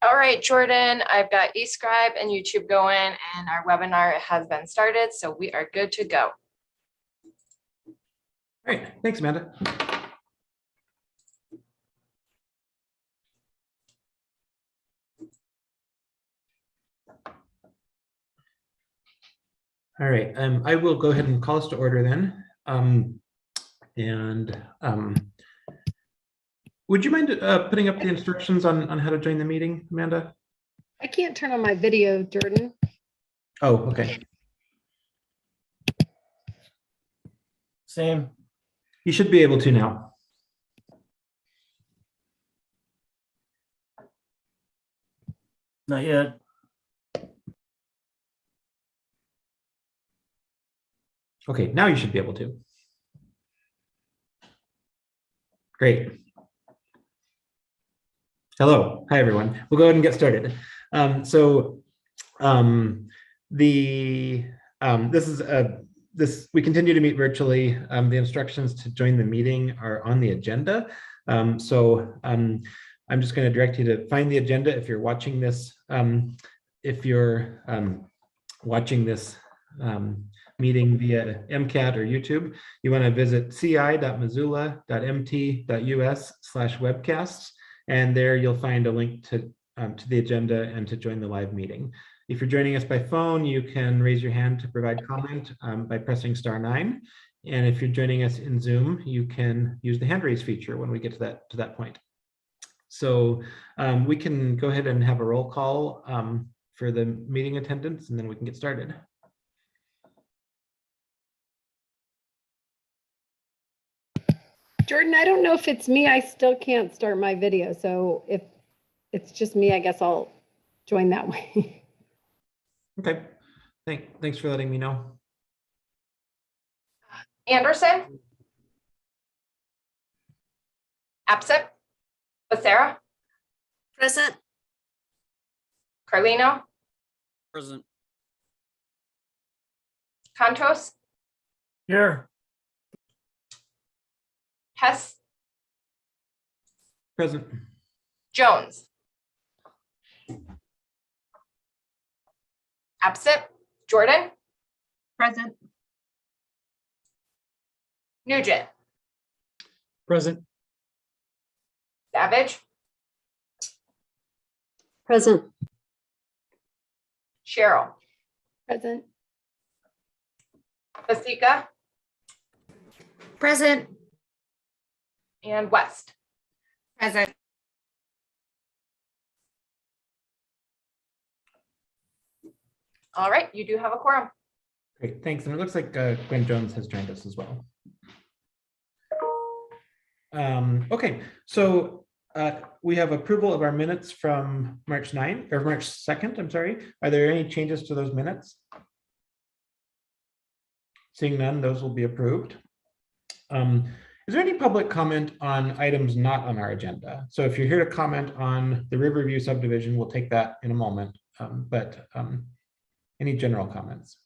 All right, Jordan, I've got eScribe and YouTube going, and our webinar has been started, so we are good to go. All right, thanks, Amanda. All right, I will go ahead and call us to order then. Would you mind putting up the instructions on how to join the meeting, Amanda? I can't turn on my video, Jordan. Oh, okay. Same. You should be able to now. Not yet. Okay, now you should be able to. Great. Hello, hi everyone. We'll go ahead and get started. We continue to meet virtually. The instructions to join the meeting are on the agenda. I'm just going to direct you to find the agenda if you're watching this. If you're watching this meeting via MCAT or YouTube, you want to visit ci.missoula.mt.us/webcasts, and there you'll find a link to the agenda and to join the live meeting. If you're joining us by phone, you can raise your hand to provide comment by pressing *9. And if you're joining us in Zoom, you can use the hand raise feature when we get to that point. So we can go ahead and have a roll call for the meeting attendance, and then we can get started. Jordan, I don't know if it's me. I still can't start my video. So if it's just me, I guess I'll join that way. Okay, thanks for letting me know. Anderson? Absent? Becerra? Present. Carlino? Present. Contos? Here. Hess? Present. Jones? Absent? Jordan? Present. Nugent? Present. Savage? Present. Cheryl? Present. Basika? Present. And West? Present. All right, you do have a quorum. Great, thanks. And it looks like Gwen Jones has joined us as well. Okay, so we have approval of our minutes from March 2nd, I'm sorry. Are there any changes to those minutes? Seeing none, those will be approved. Is there any public comment on items not on our agenda? So if you're here to comment on the Riverview subdivision, we'll take that in a moment, but any general comments?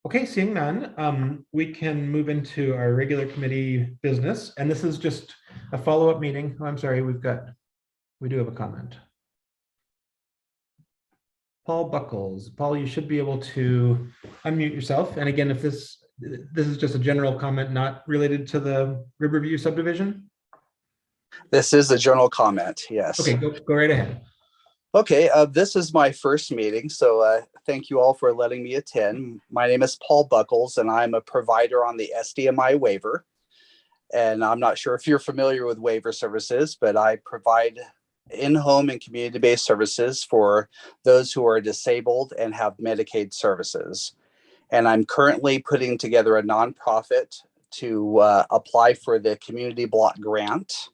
Okay, seeing none, we can move into our regular committee business. And this is just a follow-up meeting. Oh, I'm sorry, we do have a comment. Paul Buckles. Paul, you should be able to unmute yourself. And again, if this is just a general comment, not related to the Riverview subdivision. This is a general comment, yes. Okay, go right ahead. Okay, this is my first meeting, so thank you all for letting me attend. My name is Paul Buckles, and I'm a provider on the SDMI waiver. And I'm not sure if you're familiar with waiver services, but I provide in-home and community-based services for those who are disabled and have Medicaid services. And I'm currently putting together a nonprofit to apply for the Community Block Grant,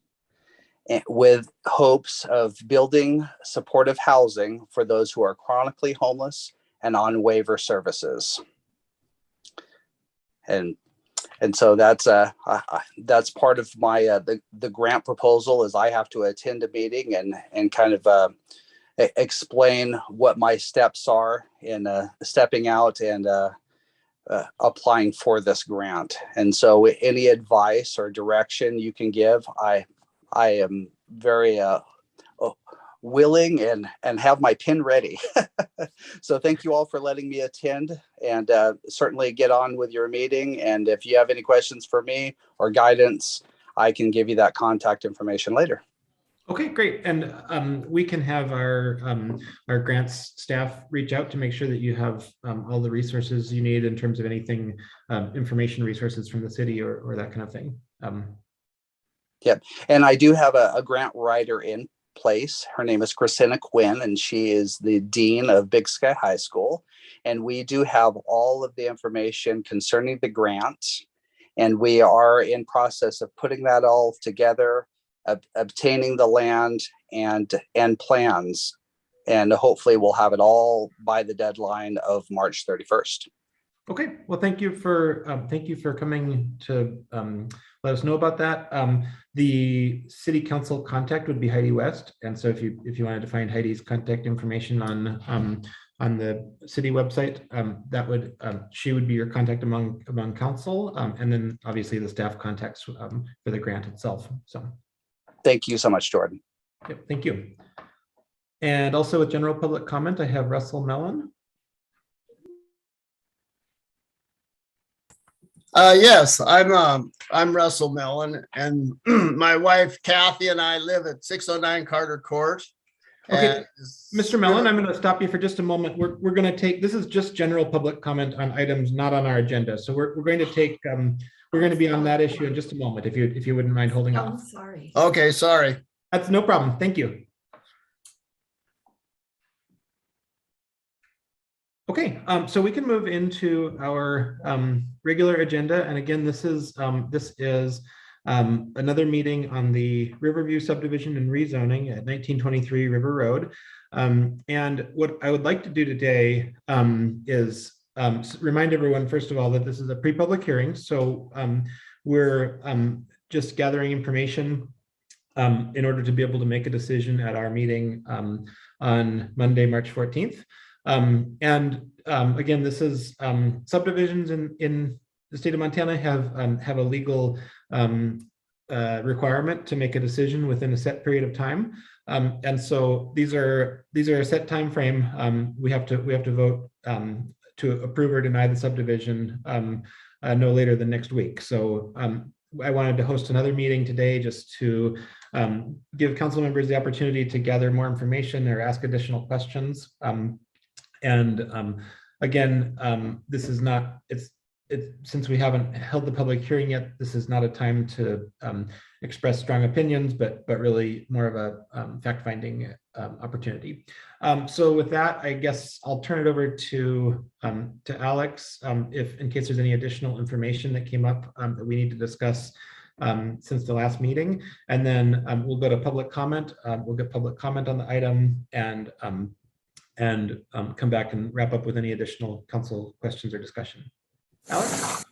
with hopes of building supportive housing for those who are chronically homeless and on waiver services. And so that's part of my the grant proposal is I have to attend a meeting and kind of explain what my steps are in stepping out and applying for this grant. And so any advice or direction you can give, I am very willing and have my pen ready. So thank you all for letting me attend, and certainly get on with your meeting. And if you have any questions for me or guidance, I can give you that contact information later. Okay, great. And we can have our grants staff reach out to make sure that you have all the resources you need in terms of anything, information resources from the city or that kind of thing. Yep. And I do have a grant writer in place. Her name is Christina Quinn, and she is the dean of Big Sky High School. And we do have all of the information concerning the grant. And we are in process of putting that all together, obtaining the land and plans. And hopefully we'll have it all by the deadline of March 31st. Okay, well, thank you for coming to let us know about that. The city council contact would be Heidi West, and so if you wanted to find Heidi's contact information on the city website, she would be your contact among council, and then obviously the staff contacts for the grant itself. So, thank you so much, Jordan. Yep, thank you. And also with general public comment, I have Russell Mellon. Yes, I'm Russell Mellon, and my wife Kathy and I live at 609 Carter Court. Okay, Mr. Mellon, I'm going to stop you for just a moment. We're going to take, this is just general public comment on items not on our agenda. So we're going to take, we're going to be on that issue in just a moment, if you wouldn't mind holding off. Sorry. Okay, sorry. That's no problem. Thank you. Okay, so we can move into our regular agenda, and again, this is another meeting on the Riverview subdivision and rezoning at 1923 River Road. And what I would like to do today is remind everyone, first of all, that this is a pre-public hearing, so we're just gathering information in order to be able to make a decision at our meeting on Monday, March 14th. Again, this is subdivisions in the state of Montana have a legal requirement to make a decision within a set period of time, and so these are a set time frame. We have to vote to approve or deny the subdivision no later than next week. So I wanted to host another meeting today just to give council members the opportunity to gather more information or ask additional questions. Again, this is not, since we haven't held the public hearing yet, this is not a time to express strong opinions, but really more of a fact-finding opportunity. So with that, I guess I'll turn it over to Alex, if in case there's any additional information that came up that we need to discuss since the last meeting, and then we'll go to public comment. We'll get public comment on the item and come back and wrap up with any additional council questions or discussion. Alex?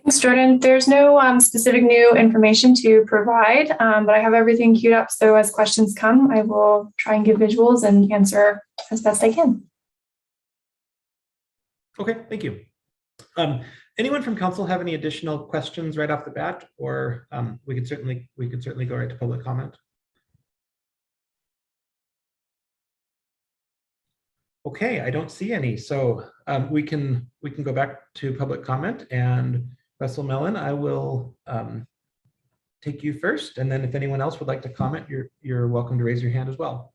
Thanks, Jordan. There's no specific new information to provide, but I have everything queued up. So as questions come, I will try and give visuals and answer as best I can. Okay, thank you. Anyone from council have any additional questions right off the bat, or we could certainly go right to public comment. Okay, I don't see any, so we can go back to public comment, and Russell Mellon, I will take you first, and then if anyone else would like to comment, you're welcome to raise your hand as well.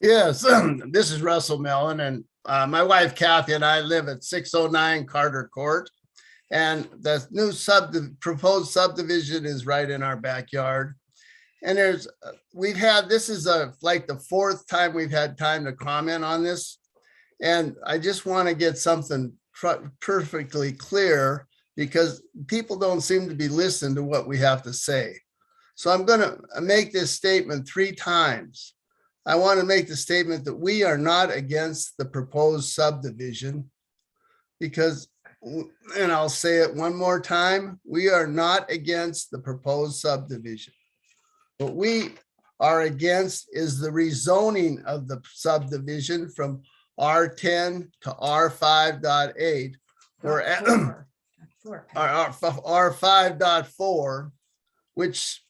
Yes, this is Russell Mellon, and my wife Kathy and I live at 609 Carter Court, and the new proposed subdivision is right in our backyard. And this is like the fourth time we've had time to comment on this. And I just want to get something perfectly clear, because people don't seem to be listening to what we have to say. So I'm going to make this statement 3 times. I want to make the statement that we are not against the proposed subdivision, because, and I'll say it one more time, we are not against the proposed subdivision. What we are against is the rezoning of the subdivision from R10 to R5.8, or R5.4, which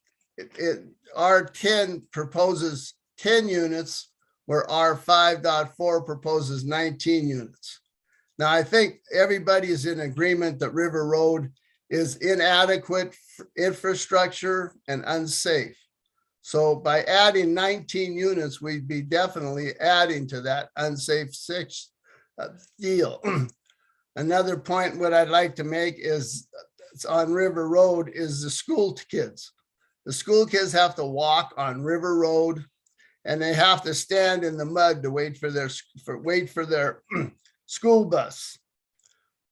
R10 proposes 10 units, where R5.4 proposes 19 units. Now, I think everybody is in agreement that River Road is inadequate infrastructure and unsafe. So by adding 19 units, we'd be definitely adding to that unsafe deal. Another point what I'd like to make is it's on River Road is the school kids. The school kids have to walk on River Road, and they have to stand in the mud to wait for their school bus.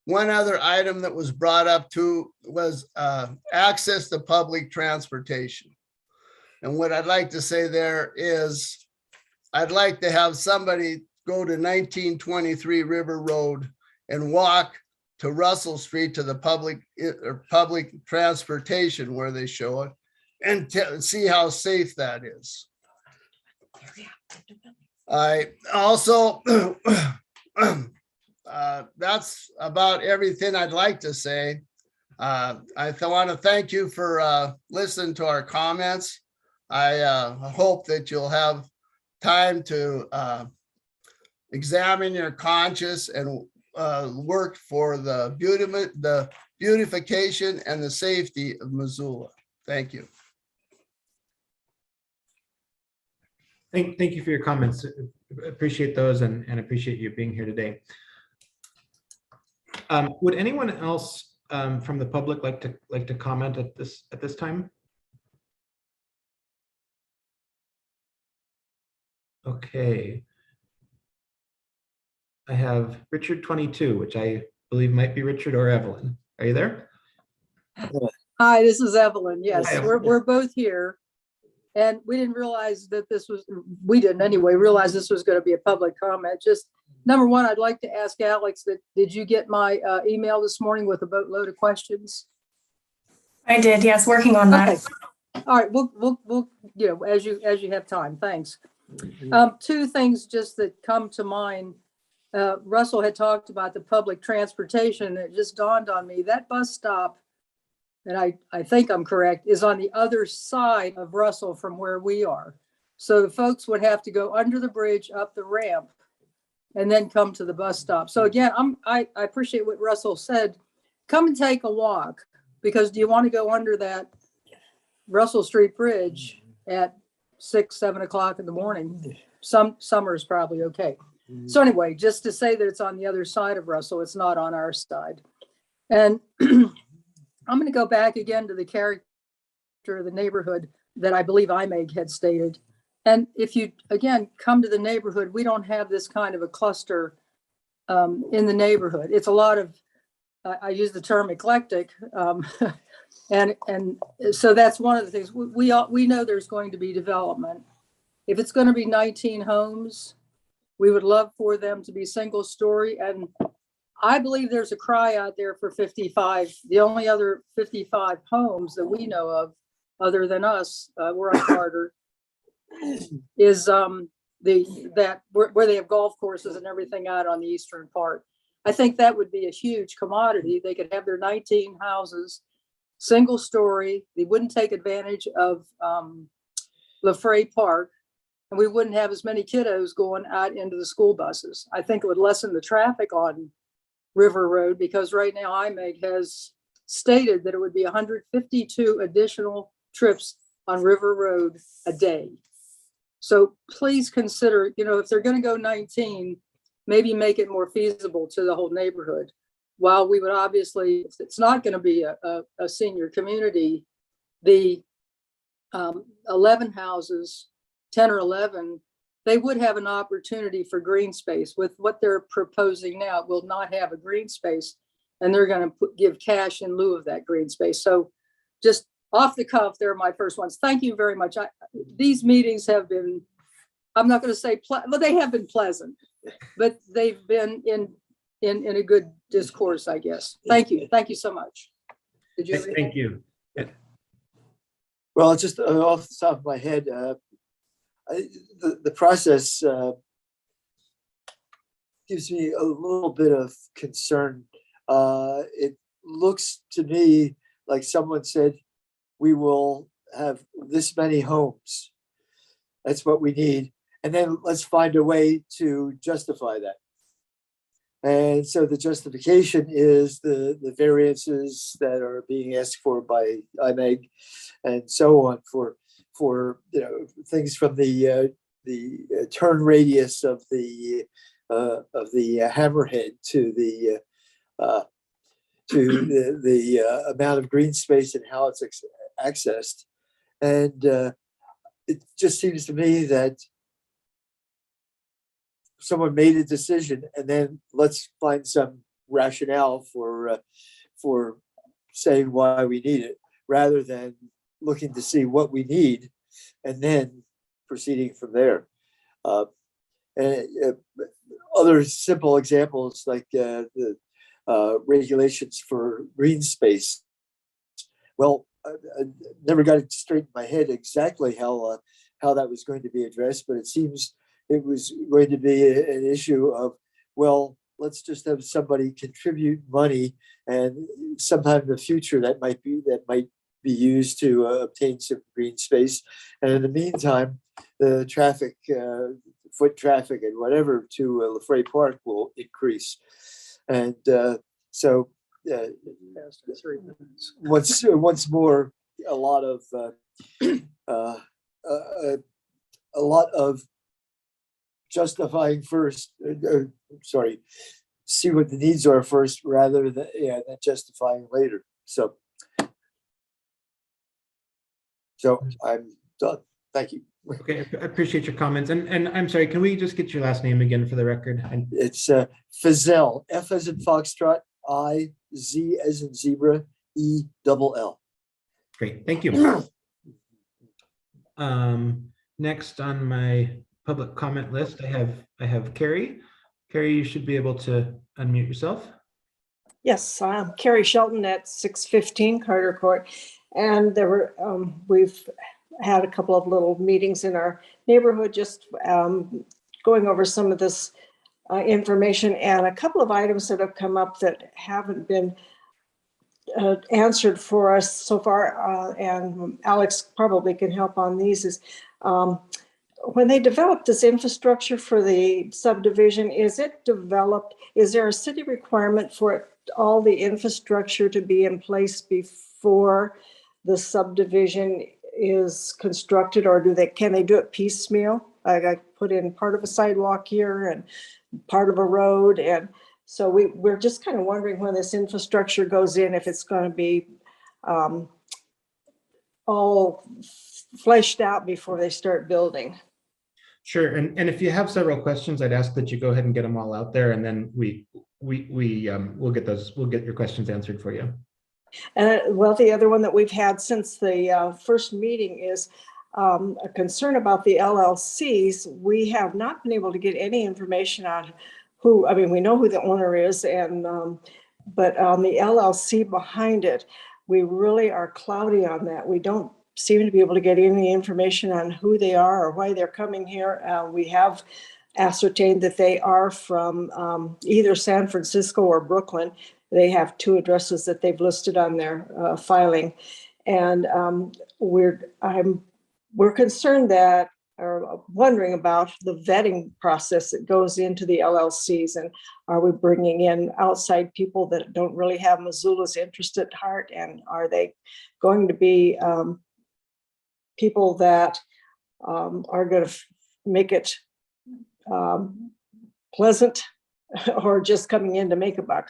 One other item that was brought up too was access to public transportation. And what I'd like to say there is, I'd like to have somebody go to 1923 River Road and walk to Russell Street to the public transportation where they show it, and see how safe that is. I also, that's about everything I'd like to say. I want to thank you for listening to our comments. I hope that you'll have time to examine your conscience and work for the beautification and the safety of Missoula. Thank you. Thank you for your comments. Appreciate those and appreciate you being here today. Would anyone else from the public like to comment at this time? Okay. I have Richard 22, which I believe might be Richard or Evelyn. Are you there? Hi, this is Evelyn. Yes, Hi, we're both here. And we didn't realize that we didn't anyway, realize this was going to be a public comment. Just number one, I'd like to ask Alex that, did you get my email this morning with a boatload of questions? I did, yes, working on that. Okay. All right, we'll as you have time. Thanks. Two things just that come to mind. Russell had talked about the public transportation, and it just dawned on me that bus stop, and I think I'm correct, is on the other side of Russell from where we are. So the folks would have to go under the bridge, up the ramp, and then come to the bus stop. So again, I appreciate what Russell said. Come and take a walk, because do you want to go under that Russell Street Bridge at 6, 7 o'clock in the morning? Summer is probably okay. So anyway, just to say that it's on the other side of Russell, it's not on our side. And I'm going to go back again to the character of the neighborhood that I believe IMEG had stated. And if you, again, come to the neighborhood, we don't have this kind of a cluster in the neighborhood. It's a lot of, I use the term eclectic. And so that's one of the things. We know there's going to be development. If it's going to be 19 homes, we would love for them to be single story. And I believe there's a cry out there for 55. The only other 55 homes that we know of, other than us, we're on Carter, is where they have golf courses and everything out on the eastern part. I think that would be a huge commodity. They could have their 19 houses, single story. They wouldn't take advantage of LaFrey Park, and we wouldn't have as many kiddos going out into the school buses. I think it would lessen the traffic on River Road, because right now IMEG has stated that it would be 152 additional trips on River Road a day. So please consider, if they're going to go 19, maybe make it more feasible to the whole neighborhood. While we would obviously, if it's not going to be a senior community, the 11 houses, 10 or 11, they would have an opportunity for green space. With what they're proposing now, it will not have a green space, and they're going to give cash in lieu of that green space. So just off the cuff, they're my first ones. Thank you very much. These meetings have been, I'm not going to say, but they have been pleasant, but they've been in a good discourse, I guess. Thank you. Thank you so much. Did you? Thank you. Well, just off the top of my head, the process gives me a little bit of concern. It looks to me like someone said, we will have this many homes. That's what we need. And then let's find a way to justify that. And so the justification is the variances that are being asked for by IMEG and so on for things from the turn radius of the hammerhead to the amount of green space and how it's accessed. And it just seems to me that someone made a decision and then let's find some rationale for saying why we need it, rather than looking to see what we need and then proceeding from there. Other simple examples like the regulations for green space. Well, I never got it straight in my head exactly how that was going to be addressed, but it seems it was going to be an issue of, well, let's just have somebody contribute money, and sometime in the future that might be used to obtain some green space, and in the meantime, the traffic, foot traffic, and whatever to Lafray Park will increase, and so. Once more, a lot of justifying first. See what the needs are first, rather than justifying later. So I'm done. Thank you. Okay, I appreciate your comments. And I'm sorry, can we just get your last name again for the record? It's Fazell, F as in Foxtrot, I, Z as in zebra, E double L. Great, thank you. Next on my public comment list, I have Carrie. Carrie, you should be able to unmute yourself. Yes, I'm Carrie Shelton at 615 Carter Court, and there were we've had a couple of little meetings in our neighborhood, just going over some of this information, and a couple of items that have come up that haven't been answered for us so far, and Alex probably can help on these, is when they developed this infrastructure for the subdivision, is there a city requirement for all the infrastructure to be in place before the subdivision is constructed, or can they do it piecemeal? Like I put in part of a sidewalk here and part of a road, and so we're just kind of wondering when this infrastructure goes in, if it's going to be all fleshed out before they start building. Sure, and if you have several questions, I'd ask that you go ahead and get them all out there, and then we'll get your questions answered for you. Well, the other one that we've had since the first meeting is a concern about the LLCs. We have not been able to get any information on who, I mean, we know who the owner is, and but on the LLC behind it, we really are cloudy on that. We don't seem to be able to get any information on who they are or why they're coming here. We have ascertained that they are from either San Francisco or Brooklyn. They have two addresses that they've listed on their filing, and we're concerned that, or wondering about the vetting process that goes into the LLCs, and are we bringing in outside people that don't really have Missoula's interest at heart, and are they going to be people that are going to make it pleasant, or just coming in to make a buck?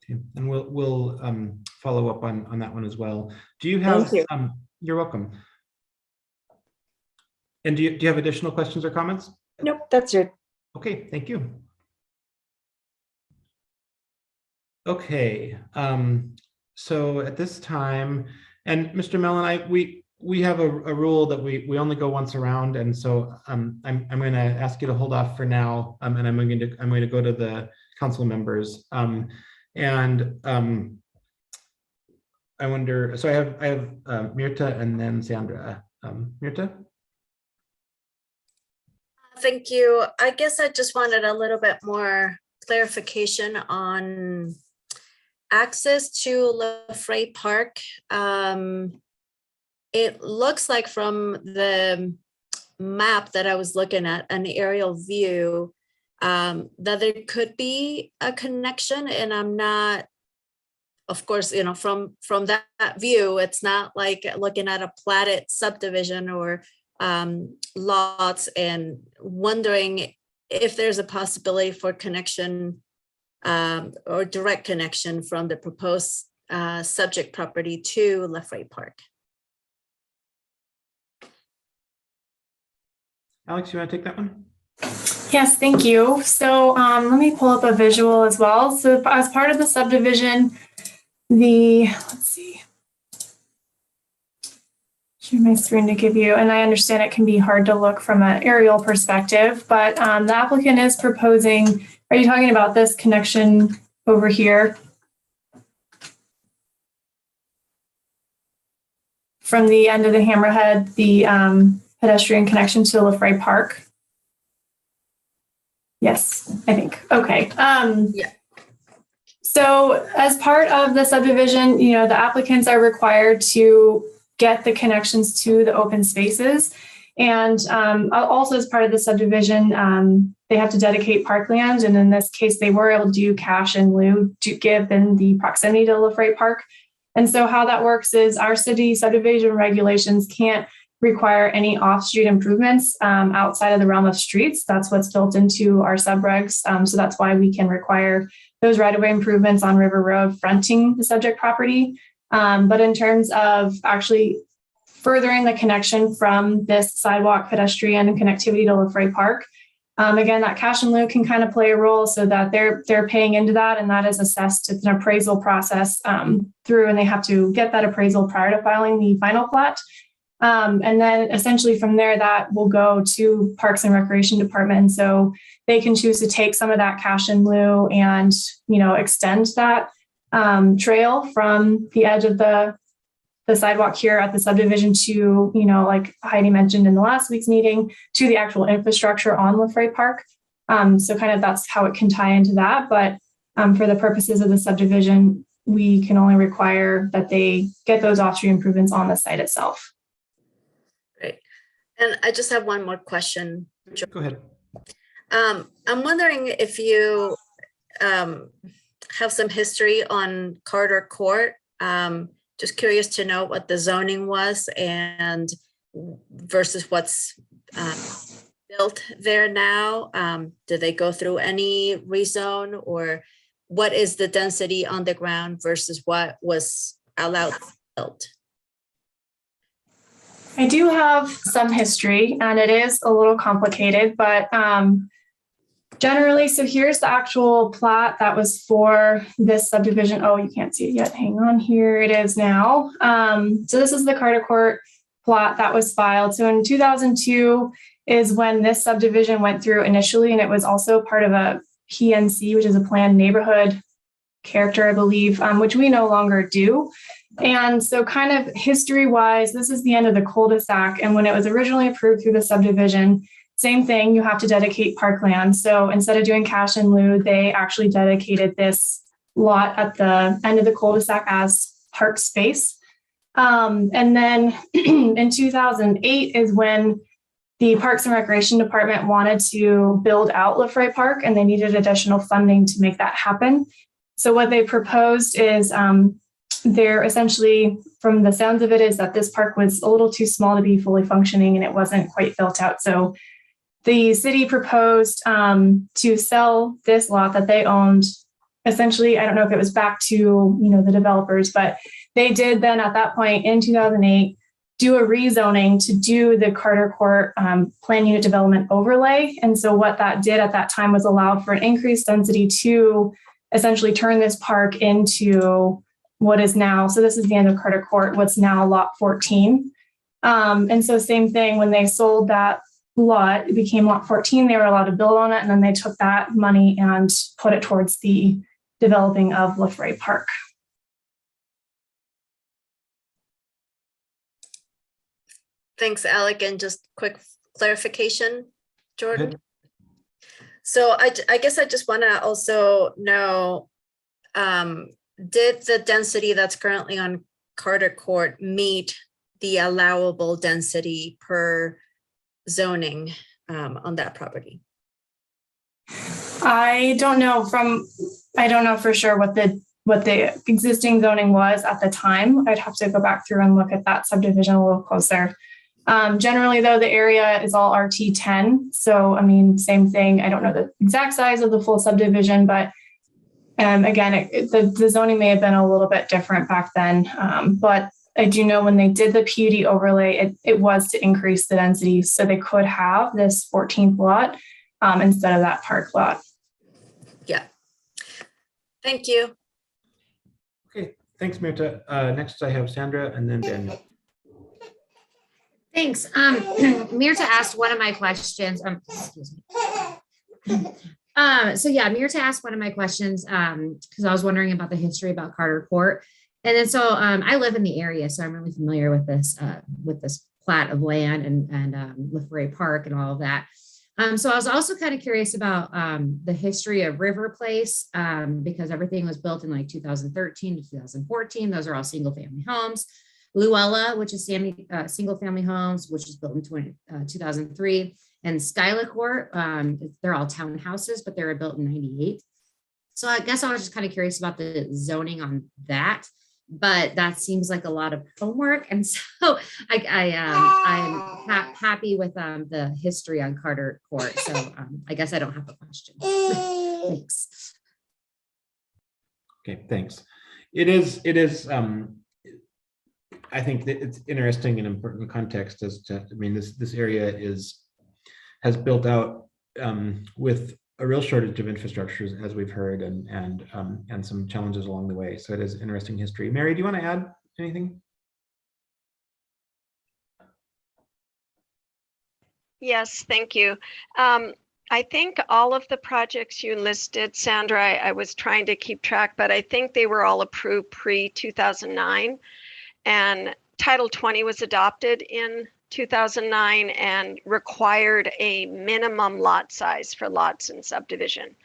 Okay. And we'll follow up on that one as well. Do you have? Thank you. You're welcome. And do you have additional questions or comments? Nope, that's it. Okay, thank you. Okay, so at this time, and Mr. Mellon, we have a rule that we only go once around, and so I'm going to ask you to hold off for now, and I'm going to go to the council members, I wonder. So I have Mirta and then Sandra. Mirta. Thank you. I guess I just wanted a little bit more clarification on access to LaFrey Park, it looks like from the map that I was looking at, an aerial view, that there could be a connection, and I'm not, of course, from that view, it's not like looking at a platted subdivision or lots, and wondering if there's a possibility for connection or direct connection from the proposed subject property to LaFrey Park. Alex, you want to take that one? Yes, thank you. So let me pull up a visual as well. So as part of the subdivision, let's see, share my screen to give you, and I understand it can be hard to look from an aerial perspective, but the applicant is proposing, are you talking about this connection over here? From the end of the hammerhead, the pedestrian connection to LaFrey Park? Yes, I think. Okay. Yeah. So as part of the subdivision, the applicants are required to get the connections to the open spaces. And also as part of the subdivision, they have to dedicate parkland. And in this case, they were able to do cash in lieu to give in the proximity to LaFrey Park. And so how that works is our city subdivision regulations can't require any off-street improvements outside of the realm of streets. That's what's built into our subregs. So that's why we can require those right-of-way improvements on River Road fronting the subject property. But in terms of actually furthering the connection from this sidewalk, pedestrian, and connectivity to LaFrey Park, again, that cash in lieu can kind of play a role so that they're paying into that, and that is assessed. It's an appraisal process through, and they have to get that appraisal prior to filing the final plat. And then essentially from there, that will go to Parks and Recreation Department. So they can choose to take some of that cash in lieu and, extend that trail from the edge of the sidewalk here at the subdivision to, like Heidi mentioned in the last week's meeting, to the actual infrastructure on LaFrey Park. So kind of that's how it can tie into that. But for the purposes of the subdivision, we can only require that they get those off-street improvements on the site itself. Great. And I just have one more question. Go ahead. I'm wondering if you have some history on Carter Court. Just curious to know what the zoning was and versus what's built there now. Did they go through any rezone, or what is the density on the ground versus what was allowed built? I do have some history, and it is a little complicated, but generally, so here's the actual plat that was for this subdivision. Oh, you can't see it yet. Hang on, here it is now. So this is the Carter Court plat that was filed. So in 2002 is when this subdivision went through initially, and it was also part of a PNC, which is a planned neighborhood character, I believe, which we no longer do. And so kind of history-wise, this is the end of the cul-de-sac. And when it was originally approved through the subdivision, same thing, you have to dedicate parkland. So instead of doing cash in lieu, they actually dedicated this lot at the end of the cul-de-sac as park space. And then in 2008 is when the Parks and Recreation Department wanted to build out LaFrey Park, and they needed additional funding to make that happen. So what they proposed is they're essentially, from the sounds of it, is that this park was a little too small to be fully functioning, and it wasn't quite built out. So the city proposed to sell this lot that they owned. Essentially, I don't know if it was back to the developers, but they did then at that point in 2008 do a rezoning to do the Carter Court plan unit development overlay. And so what that did at that time was allow for an increased density to essentially turn this park into what is now, so this is the end of Carter Court, what's now lot 14. And so same thing, when they sold that lot, it became lot 14, they were allowed to build on it, and then they took that money and put it towards the developing of LaFrey Park. Thanks, Alec. And just quick clarification, Jordan. Good. So I guess I just want to also know, did the density that's currently on Carter Court meet the allowable density per zoning on that property? I don't know for sure what the existing zoning was at the time. I'd have to go back through and look at that subdivision a little closer. Generally though, the area is all RT10. So, I mean, same thing. I don't know the exact size of the full subdivision, but again, the zoning may have been a little bit different back then. But I do know when they did the PUD overlay, it was to increase the density. So they could have this 14th lot instead of that park lot. Yeah. Thank you. Okay, thanks, Mirta. Next I have Sandra and then Daniel. Thanks. Mirta asked one of my questions. Excuse me. So yeah, Mirta asked one of my questions because I was wondering about the history about Carter Court. And then so I live in the area, so I'm really familiar with this plat of land and LaFerre Park and all of that. So I was also kind of curious about the history of River Place because everything was built in like 2013 to 2014. Those are all single family homes. Luella, which is single family homes, which was built in 2003. And Skyla Court, they're all townhouses, but they were built in 98. So I guess I was just kind of curious about the zoning on that. But that seems like a lot of homework. And so I'm happy with the history on Carter Court. So I guess I don't have a question. Thanks. Okay, thanks. It is I think that it's interesting and important context as to, I mean, this area has built out with a real shortage of infrastructures, as we've heard, and some challenges along the way. So it is interesting history. Mary, do you want to add anything? Yes, thank you. I think all of the projects you listed, Sandra, I was trying to keep track, but I think they were all approved pre-2009. And Title 20 was adopted in 2009 and required a minimum lot size for lots in subdivision.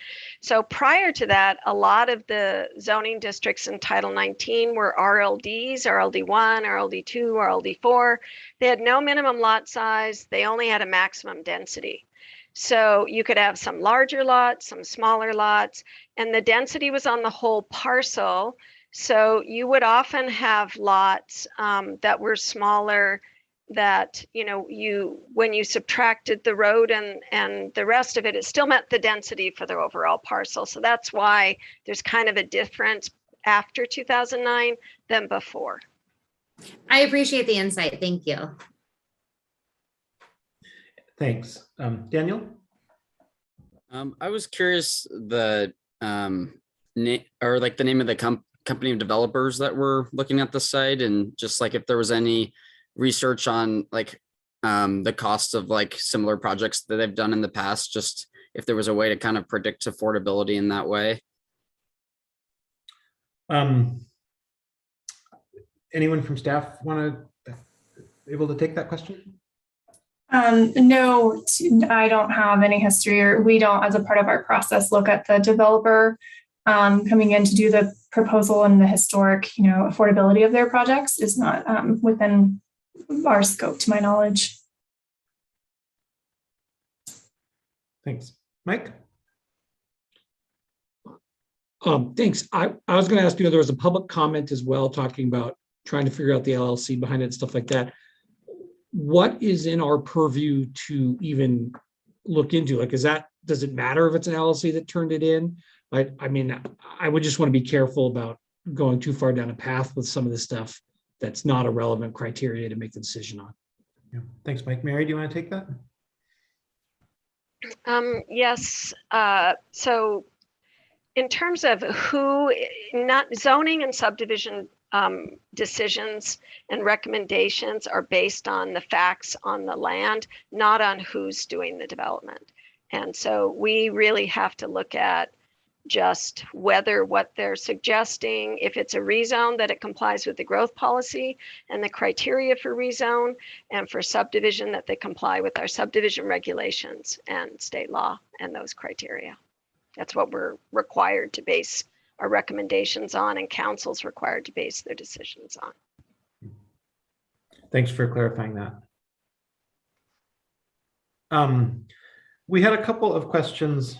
So prior to that, a lot of the zoning districts in Title 19 were RLDs, RLD1, RLD2, RLD4. They had no minimum lot size. They only had a maximum density. So you could have some larger lots, some smaller lots, and the density was on the whole parcel. So you would often have lots that were smaller that, you know, when you subtracted the road and the rest of it, it still met the density for the overall parcel. So that's why there's kind of a difference after 2009 than before. I appreciate the insight. Thank you. Thanks. Daniel? I was curious the name of the company of developers that were looking at the site, and just like if there was any research on like the costs of like similar projects that they've done in the past, just if there was a way to kind of predict affordability in that way. Anyone from staff able to take that question? No, I don't have any history, or we don't, as a part of our process, look at the developer coming in to do the proposal, and the historic, you know, affordability of their projects is not within our scope, to my knowledge. Thanks. Mike? Thanks. I was going to ask you, there was a public comment as well talking about trying to figure out the LLC behind it and stuff like that. What is in our purview to even look into? Like, does it matter if it's an LLC that turned it in? I mean, I would just want to be careful about going too far down a path with some of this stuff that's not a relevant criteria to make the decision on. Yeah. Thanks, Mike. Mary, do you want to take that? Yes. So in terms of not zoning and subdivision decisions and recommendations are based on the facts on the land, not on who's doing the development. And so we really have to look at just whether what they're suggesting, if it's a rezone, that it complies with the growth policy and the criteria for rezone, and for subdivision that they comply with our subdivision regulations and state law and those criteria. That's what we're required to base our recommendations on and council's required to base their decisions on. Thanks for clarifying that. We had a couple of questions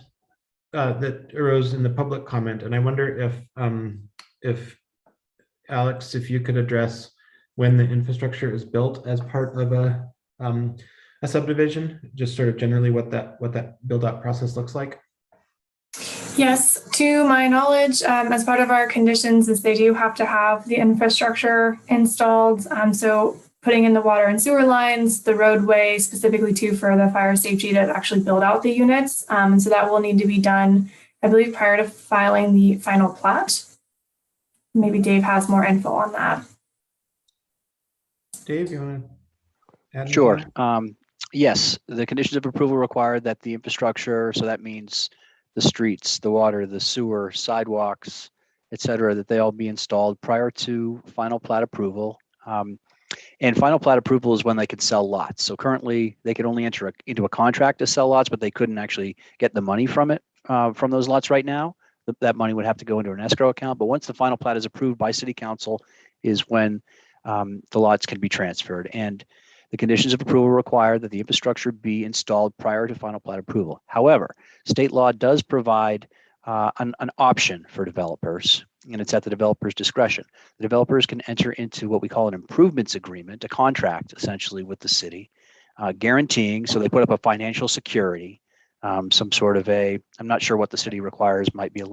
that arose in the public comment, and I wonder if Alex, if you could address when the infrastructure is built as part of a subdivision, just sort of generally what that build out process looks like. Yes, to my knowledge, as part of our conditions is they do have to have the infrastructure installed. So putting in the water and sewer lines, the roadway specifically too for the fire safety to actually build out the units. And so that will need to be done, I believe, prior to filing the final plat. Maybe Dave has more info on that. Dave, you want to add? Sure. Yes, the conditions of approval require that the infrastructure, so that means the streets, the water, the sewer, sidewalks, et cetera, that they all be installed prior to final plat approval. And final plat approval is when they can sell lots. So currently they could only enter into a contract to sell lots, but they couldn't actually get the money from it, from those lots right now. That money would have to go into an escrow account. But once the final plat is approved by city council is when the lots can be transferred. And the conditions of approval require that the infrastructure be installed prior to final plat approval. However, state law does provide an option for developers, and it's at the developer's discretion. The developers can enter into what we call an improvements agreement, a contract essentially with the city, guaranteeing, so they put up a financial security, some sort of I'm not sure what the city requires, might be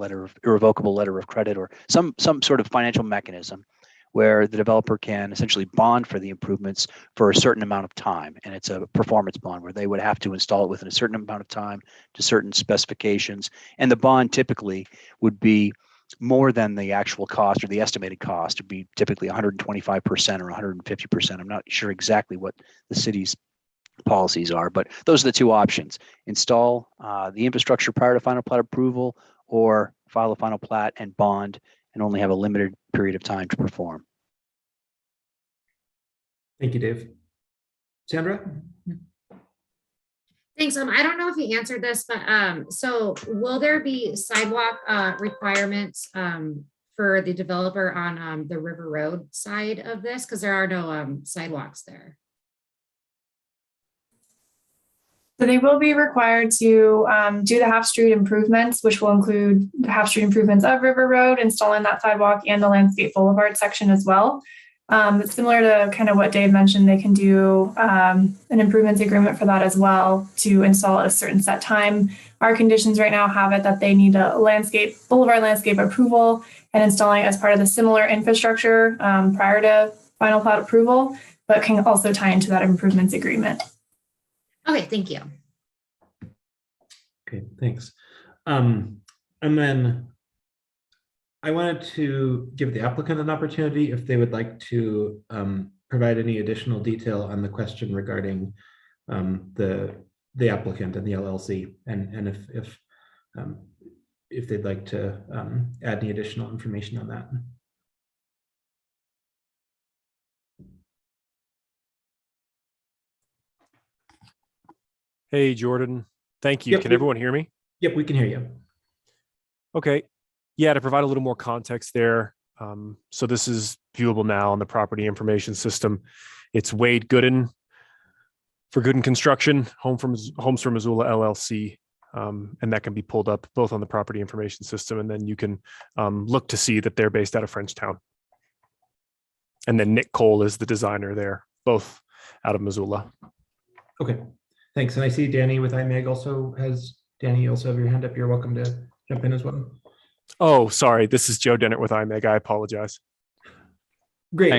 irrevocable letter of credit or some sort of financial mechanism where the developer can essentially bond for the improvements for a certain amount of time. And it's a performance bond where they would have to install it within a certain amount of time to certain specifications. And the bond typically would be more than the actual cost or the estimated cost. Would be typically 125% or 150%. I'm not sure exactly what the city's policies are, but those are the two options. Install the infrastructure prior to final plat approval, or file a final plat and bond and only have a limited period of time to perform. Thank you, Dave. Sandra? Thanks. I don't know if you answered this, but so will there be sidewalk requirements for the developer on the River Road side of this? Because there are no sidewalks there. So they will be required to do the half-street improvements, which will include the half-street improvements of River Road, installing that sidewalk and the landscape boulevard section as well. Similar to kind of what Dave mentioned, they can do an improvements agreement for that as well to install at a certain set time. Our conditions right now have it that they need a boulevard landscape approval and installing as part of the similar infrastructure prior to final plat approval, but can also tie into that improvements agreement. Okay, thank you. Okay, thanks. And then I wanted to give the applicant an opportunity if they would like to provide any additional detail on the question regarding the applicant and the LLC, and if they'd like to add any additional information on that. Hey, Jordan. Thank you. Yep, Can everyone hear me? Yep, we can hear you. Okay. Yeah, to provide a little more context there. So this is viewable now on the property information system. It's Wade Gooden for Gooden Construction, Homes for Missoula LLC. And that can be pulled up both on the property information system, and then you can look to see that they're based out of Frenchtown. And then Nick Cole is the designer there, both out of Missoula. Okay. Thanks. And I see Danny with IMEG also Danny, also have your hand up. You're welcome to jump in as well. Oh, sorry. This is Joe Dennett with IMEG. I apologize. Great.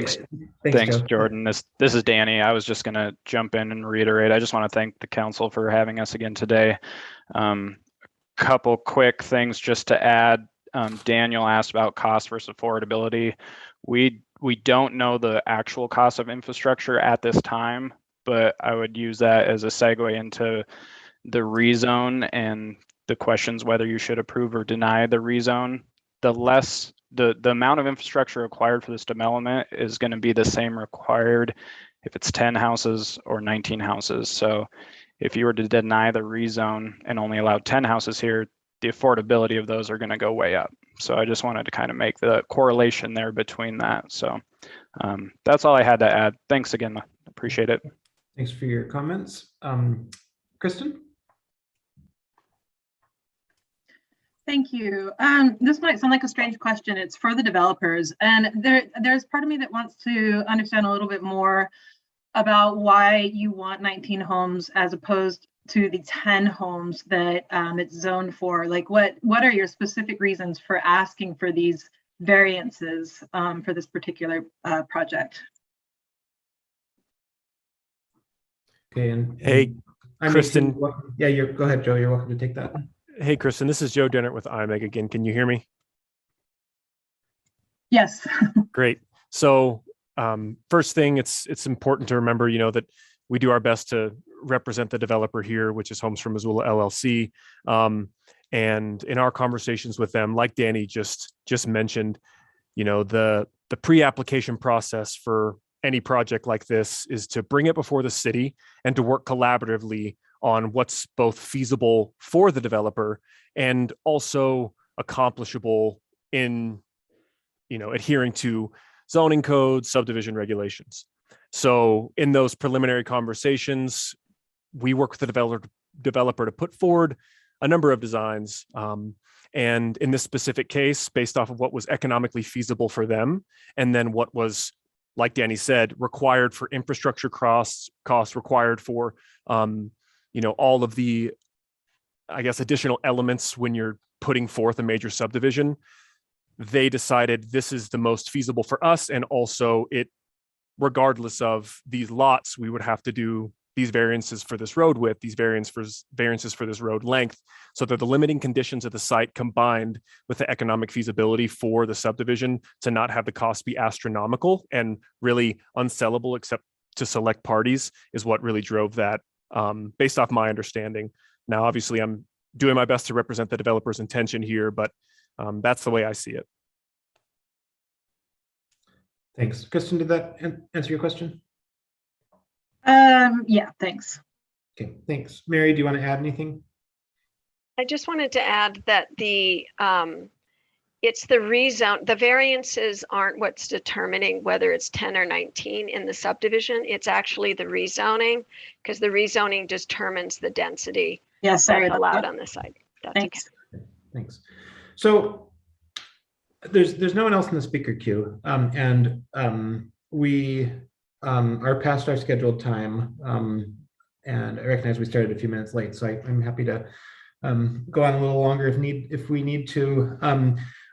Thanks, Joe. Jordan. This is Danny. I was just going to jump in and reiterate. I just want to thank the council for having us again today. Couple quick things just to add. Daniel asked about cost versus affordability. We don't know the actual cost of infrastructure at this time, but I would use that as a segue into the rezone and the questions whether you should approve or deny the rezone. The amount of infrastructure required for this development is going to be the same required if it's 10 houses or 19 houses. So if you were to deny the rezone and only allow 10 houses here, the affordability of those are going to go way up. So I just wanted to kind of make the correlation there between that. So that's all I had to add. Thanks again. Appreciate it. Thanks for your comments. Kristen? Thank you. This might sound like a strange question. It's for the developers. And there's part of me that wants to understand a little bit more about why you want 19 homes as opposed to the 10 homes that it's zoned for. Like what are your specific reasons for asking for these variances for this particular project? Okay, and Hey, Kristen. Yeah, go ahead, Joe. You're welcome to take that. Hey, Kristen, this is Joe Dennert with IMEG again. Can you hear me? Yes. Great. So first thing, it's important to remember, that we do our best to represent the developer here, which is Homes for Missoula LLC. And in our conversations with them, like Danny just mentioned, the pre-application process for any project like this is to bring it before the city and to work collaboratively on what's both feasible for the developer and also accomplishable in, adhering to zoning codes, subdivision regulations. So in those preliminary conversations, we work with the developer to put forward a number of designs. And in this specific case, based off of what was economically feasible for them, and then what was, like Danny said, required for infrastructure costs required for, all of the, I guess, additional elements when you're putting forth a major subdivision, they decided this is the most feasible for us. And also regardless of these lots, we would have to do these variances for this road width, these variances for this road length. So they're the limiting conditions of the site combined with the economic feasibility for the subdivision to not have the cost be astronomical and really unsellable except to select parties is what really drove that, based off my understanding. Now, obviously, I'm doing my best to represent the developer's intention here, but that's the way I see it. Thanks. Kristen, did that answer your question? Yeah, thanks. Okay, thanks. Mary, do you want to add anything? I just wanted to add that it's the rezone. The variances aren't what's determining whether it's 10 or 19 in the subdivision. It's actually the rezoning, because the rezoning determines the density that's allowed on the site. That's Thanks. Okay. Thanks. So there's no one else in the speaker queue, and we are past our scheduled time, and I recognize we started a few minutes late, so I'm happy to go on a little longer if we need to.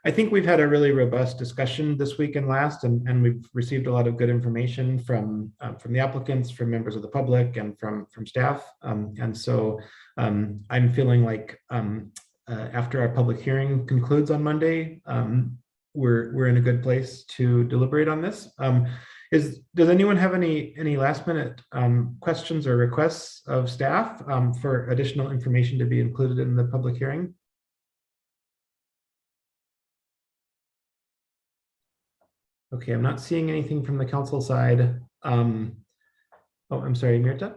I think we've had a really robust discussion this week and last, and we've received a lot of good information from the applicants, from members of the public, and from staff. And so I'm feeling like after our public hearing concludes on Monday, we're in a good place to deliberate on this. Does anyone have any last minute questions or requests of staff for additional information to be included in the public hearing? Okay, I'm not seeing anything from the council side. Oh, I'm sorry, Mirta.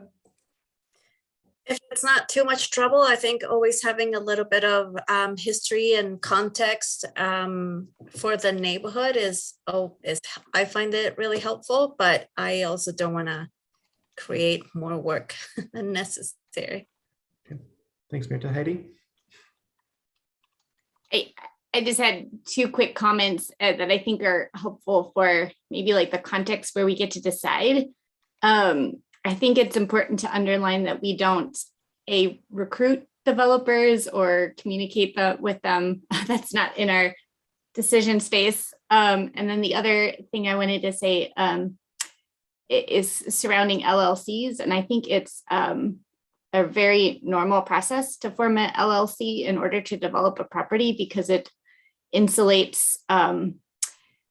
If it's not too much trouble, I think always having a little bit of history and context for the neighborhood is I find it really helpful, but I also don't want to create more work than necessary. Okay. Thanks, Mirta. Heidi? I just had two quick comments that I think are helpful for maybe like the context where we get to decide. I think it's important to underline that we don't recruit developers or communicate with them. That's not in our decision space. And then the other thing I wanted to say is surrounding LLCs. And I think it's a very normal process to form an LLC in order to develop a property because it insulates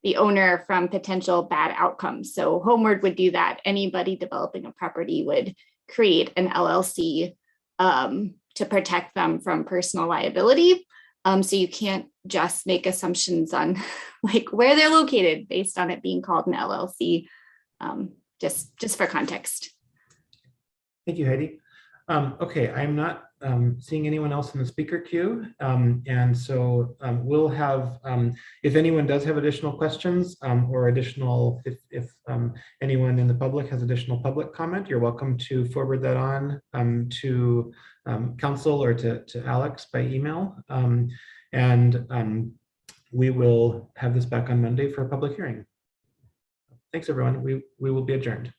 the owner from potential bad outcomes. So Homeward would do that. Anybody developing a property would create an LLC to protect them from personal liability. So you can't just make assumptions on like where they're located based on it being called an LLC, just for context. Thank you, Heidi. Okay, I'm not seeing anyone else in the speaker queue. And so we'll have, if anyone does have additional questions or additional, if anyone in the public has additional public comment, you're welcome to forward that on to council or to Alex by email. We will have this back on Monday for a public hearing. Thanks, everyone. We will be adjourned.